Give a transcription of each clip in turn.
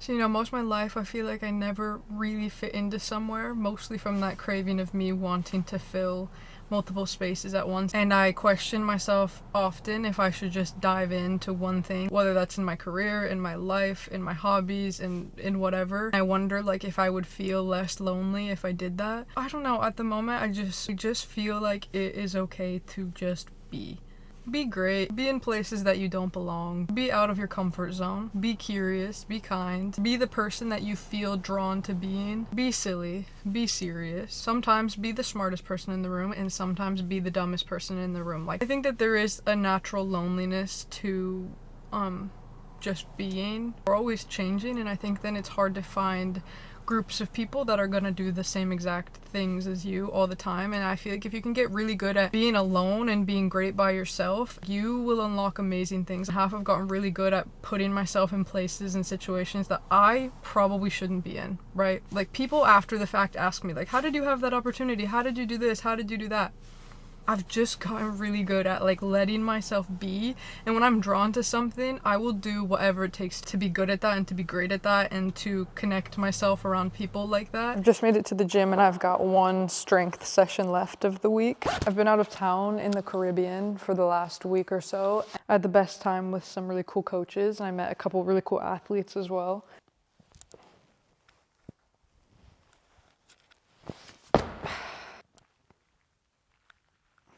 So, you know, most of my life I feel like I never really fit into somewhere, mostly from that craving of me wanting to fill multiple spaces at once. And I question myself often if I should just dive into one thing, whether that's in my career, in my life, in my hobbies, in whatever. I wonder like if I would feel less lonely if I did that. I don't know, at the moment I just feel like it is okay to just be. Be great, be in places that you don't belong, be out of your comfort zone, be curious, be kind, be the person that you feel drawn to being, be silly, be serious, sometimes be the smartest person in the room, and sometimes be the dumbest person in the room. Like, I think that there is a natural loneliness to just being. We're always changing, and I think then it's hard to find groups of people that are gonna do the same exact things as you all the time. And I feel like if you can get really good at being alone and being great by yourself, you will unlock amazing things. I've gotten really good at putting myself in places and situations that I probably shouldn't be in, right? Like, people after the fact ask me like, how did you have that opportunity? How did you do this? How did you do that? I've just gotten really good at like letting myself be, and when I'm drawn to something, I will do whatever it takes to be good at that and to be great at that and to connect myself around people like that. I've just made it to the gym and I've got one strength session left of the week. I've been out of town in the Caribbean for the last week or so. I had the best time with some really cool coaches, and I met a couple really cool athletes as well.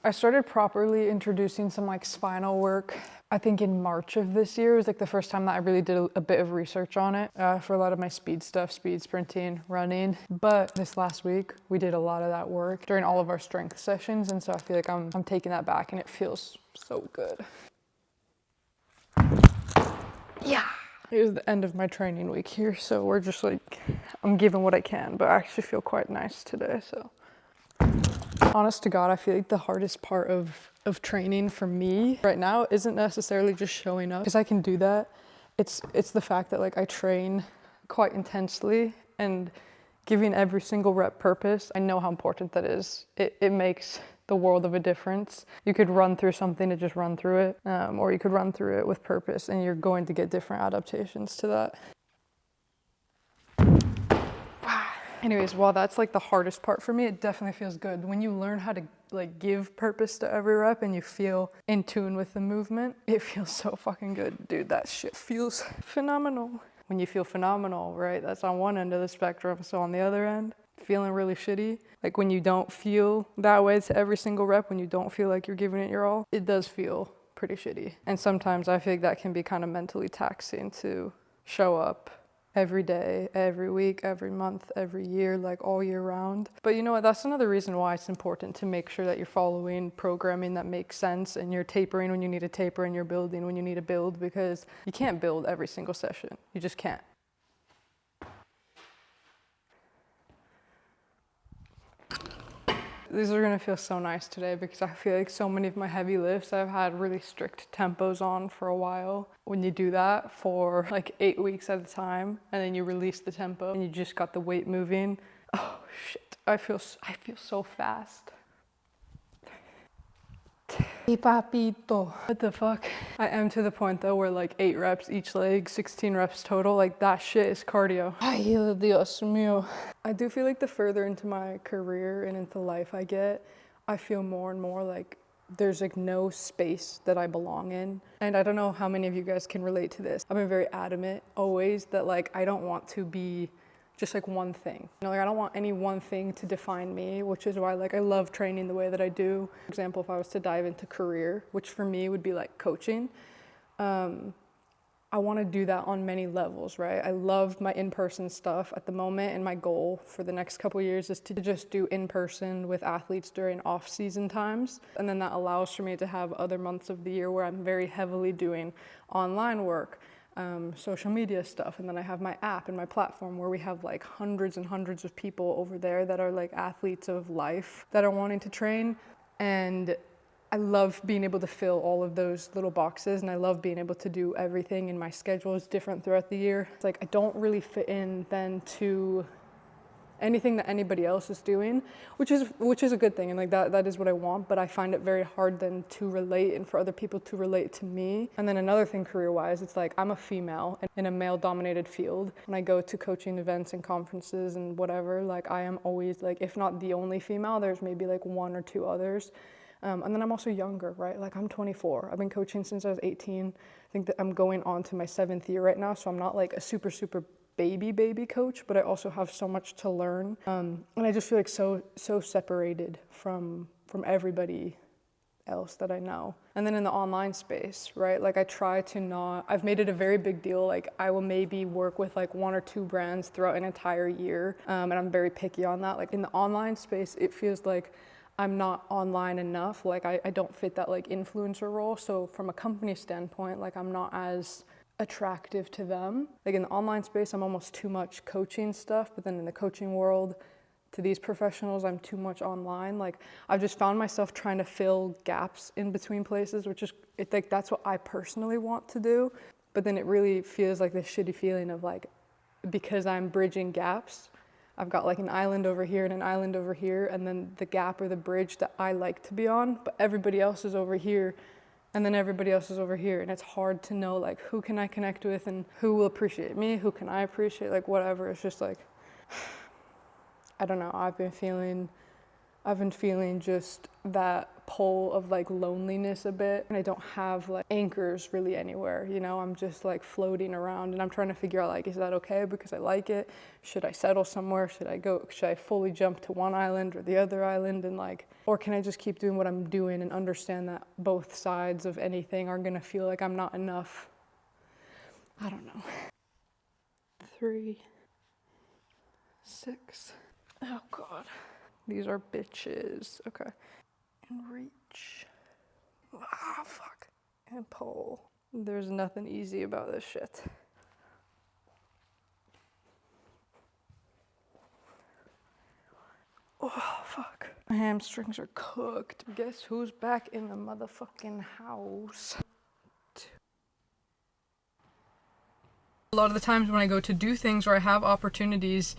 I started properly introducing some like spinal work, I think in March of this year. It was like the first time that I really did a bit of research on it for a lot of my speed stuff, speed sprinting, running. But this last week, we did a lot of that work during all of our strength sessions. And so I feel like I'm taking that back and it feels so good. Yeah. Here's the end of my training week here. So we're just like, I'm giving what I can, but I actually feel quite nice today, so. Honest to God, I feel like the hardest part of training for me right now isn't necessarily just showing up, because I can do that. It's the fact that like I train quite intensely and giving every single rep purpose. I know how important that is. It makes the world of a difference. You could run through something to just run through it, or you could run through it with purpose, and you're going to get different adaptations to that. Anyways, while that's like the hardest part for me, it definitely feels good. When you learn how to like give purpose to every rep and you feel in tune with the movement, it feels so fucking good. Dude, that shit feels phenomenal. When you feel phenomenal, right? That's on one end of the spectrum. So on the other end, feeling really shitty. Like when you don't feel that way to every single rep, when you don't feel like you're giving it your all, it does feel pretty shitty. And sometimes I feel like that can be kind of mentally taxing to show up every day, every week, every month, every year, like all year round. But you know what, that's another reason why it's important to make sure that you're following programming that makes sense, and you're tapering when you need to taper, and you're building when you need to build, because you can't build every single session. You just can't. These are gonna feel so nice today, because I feel like so many of my heavy lifts I've had really strict tempos on for a while. When you do that for like 8 weeks at a time, and then you release the tempo and you just got the weight moving, oh shit, I feel so fast. Papito. What the fuck? I am to the point though where like 8 reps each leg, 16 reps total, like that shit is cardio. Ay, Dios mío. I do feel like the further into my career and into life I get, I feel more and more like there's like no space that I belong in. And I don't know how many of you guys can relate to this. I've been very adamant always that like I don't want to be just like one thing. You know, like I don't want any one thing to define me, which is why like I love training the way that I do. For example, if I was to dive into career, which for me would be like coaching, I want to do that on many levels, right? I love my in-person stuff at the moment, and my goal for the next couple of years is to just do in-person with athletes during off-season times. And then that allows for me to have other months of the year where I'm very heavily doing online work, social media stuff, and then I have my app and my platform where we have like hundreds and hundreds of people over there that are like athletes of life that are wanting to train. And I love being able to fill all of those little boxes, and I love being able to do everything, and my schedule is different throughout the year. It's like I don't really fit in then to anything that anybody else is doing, which is a good thing, and like that is what I want, but I find it very hard then to relate and for other people to relate to me. And then another thing career-wise, it's like I'm a female in a male-dominated field. When I go to coaching events and conferences and whatever, like I am always like, if not the only female, there's maybe like one or two others. And then I'm also younger, right? Like I'm 24. I've been coaching since I was 18. I think that I'm going on to my 7th year right now, so I'm not like a super baby coach, but I also have so much to learn. And I just feel like so separated from everybody else that I know. And then in the online space, right? Like I try to not, I've made it a very big deal. Like I will maybe work with like 1 or 2 brands throughout an entire year. And I'm very picky on that. Like in the online space, it feels like I'm not online enough. Like I don't fit that like influencer role. So from a company standpoint, like I'm not as attractive to them. Like in the online space, I'm almost too much coaching stuff, but then in the coaching world, to these professionals, I'm too much online. Like I've just found myself trying to fill gaps in between places, which is, like that's what I personally want to do. But then it really feels like this shitty feeling of like, because I'm bridging gaps, I've got like an island over here and an island over here, and then the gap or the bridge that I like to be on, but everybody else is over here, and then everybody else is over here, and it's hard to know like who can I connect with and who will appreciate me, who can I appreciate, like whatever. It's just like, I don't know, I've been feeling just that pull of like loneliness a bit, and I don't have like anchors really anywhere, you know. I'm just like floating around, and I'm trying to figure out like, is that okay because I like it? Should I settle somewhere? Should I fully jump to one island or the other island, and like, or can I just keep doing what I'm doing and understand that both sides of anything are gonna feel like I'm not enough? I don't know. 3, 6. Oh God. These are bitches. Okay. And reach. Ah, fuck. And pull. There's nothing easy about this shit. Oh, fuck. My hamstrings are cooked. Guess who's back in the motherfucking house? A lot of the times when I go to do things or I have opportunities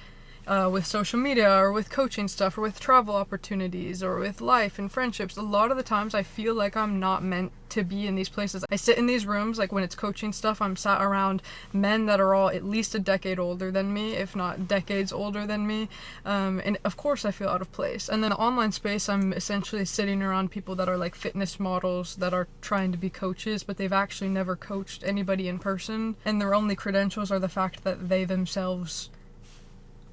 with social media or with coaching stuff or with travel opportunities or with life and friendships, a lot of the times I feel like I'm not meant to be in these places. I sit in these rooms, like when it's coaching stuff, I'm sat around men that are all at least a decade older than me, if not decades older than me, and of course I feel out of place. And then the online space, I'm essentially sitting around people that are like fitness models that are trying to be coaches, but they've actually never coached anybody in person, and their only credentials are the fact that they themselves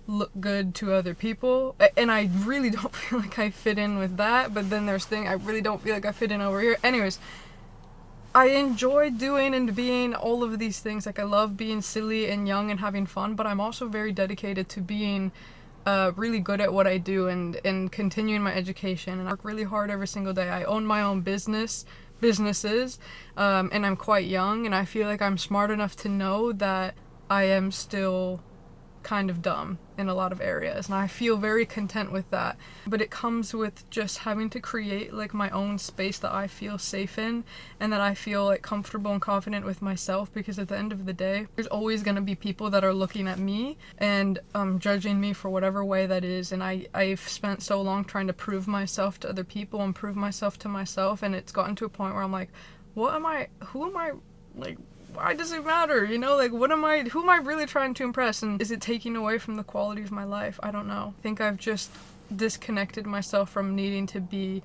look good to other people, and I really don't feel like I fit in with that. But then there's I really don't feel like I fit in over here. Anyways, I enjoy doing and being all of these things. Like I love being silly and young and having fun, but I'm also very dedicated to being really good at what I do and continuing my education, and I work really hard every single day. I own my own businesses, and I'm quite young, and I feel like I'm smart enough to know that I am still kind of dumb in a lot of areas, and I feel very content with that. But it comes with just having to create like my own space that I feel safe in and that I feel like comfortable and confident with myself, because at the end of the day, there's always going to be people that are looking at me and judging me for whatever way that is. And I've spent so long trying to prove myself to other people and prove myself to myself, and it's gotten to a point where I'm like, who am I, like, why does it matter? You know, like, who am I really trying to impress? And is it taking away from the quality of my life? I don't know. I think I've just disconnected myself from needing to be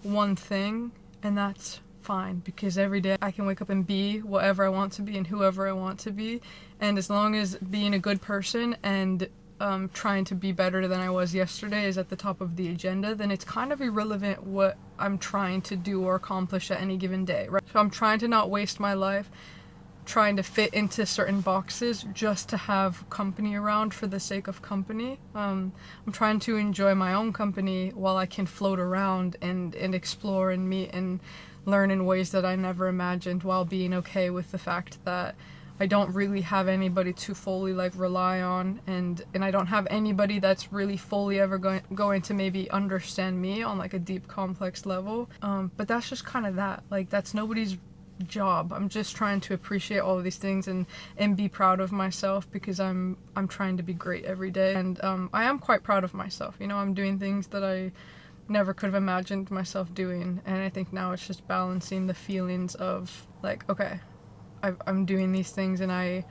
one thing, and that's fine, because every day I can wake up and be whatever I want to be and whoever I want to be. And as long as being a good person and trying to be better than I was yesterday is at the top of the agenda, then it's kind of irrelevant what I'm trying to do or accomplish at any given day, right? So I'm trying to not waste my life trying to fit into certain boxes just to have company around for the sake of company. I'm trying to enjoy my own company while I can float around and explore and meet and learn in ways that I never imagined, while being okay with the fact that I don't really have anybody to fully like rely on, and I don't have anybody that's really fully ever going to maybe understand me on like a deep complex level. But that's just kind of that. Like, that's nobody's job. I'm just trying to appreciate all of these things and be proud of myself, because I'm trying to be great every day. And I am quite proud of myself. You know, I'm doing things that I never could have imagined myself doing, and I think now it's just balancing the feelings of like, okay, I'm doing these things, and I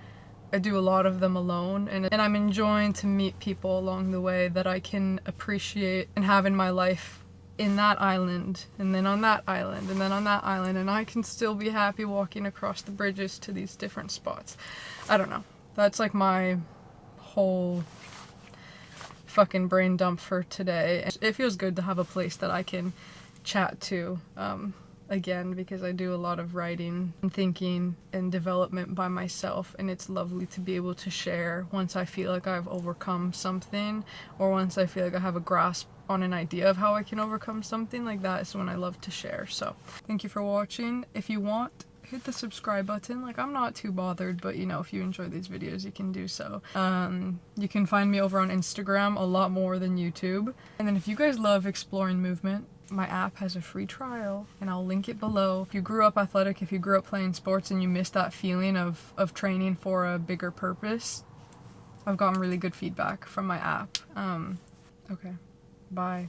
do a lot of them alone, and I'm enjoying to meet people along the way that I can appreciate and have in my life, in that island, and then on that island, and then on that island, and I can still be happy walking across the bridges to these different spots. I don't know. That's like my whole fucking brain dump for today. It feels good to have a place that I can chat to again, because I do a lot of writing and thinking and development by myself, and it's lovely to be able to share once I feel like I've overcome something, or once I feel like I have a grasp on an idea of how I can overcome something. Like that is when I love to share. So thank you for watching. If you want, hit the subscribe button. Like, I'm not too bothered, but you know, if you enjoy these videos, you can do so. You can find me over on Instagram a lot more than YouTube. And then if you guys love exploring movement, my app has a free trial, and I'll link it below. If you grew up athletic, if you grew up playing sports and you missed that feeling of training for a bigger purpose, I've gotten really good feedback from my app. Okay, bye.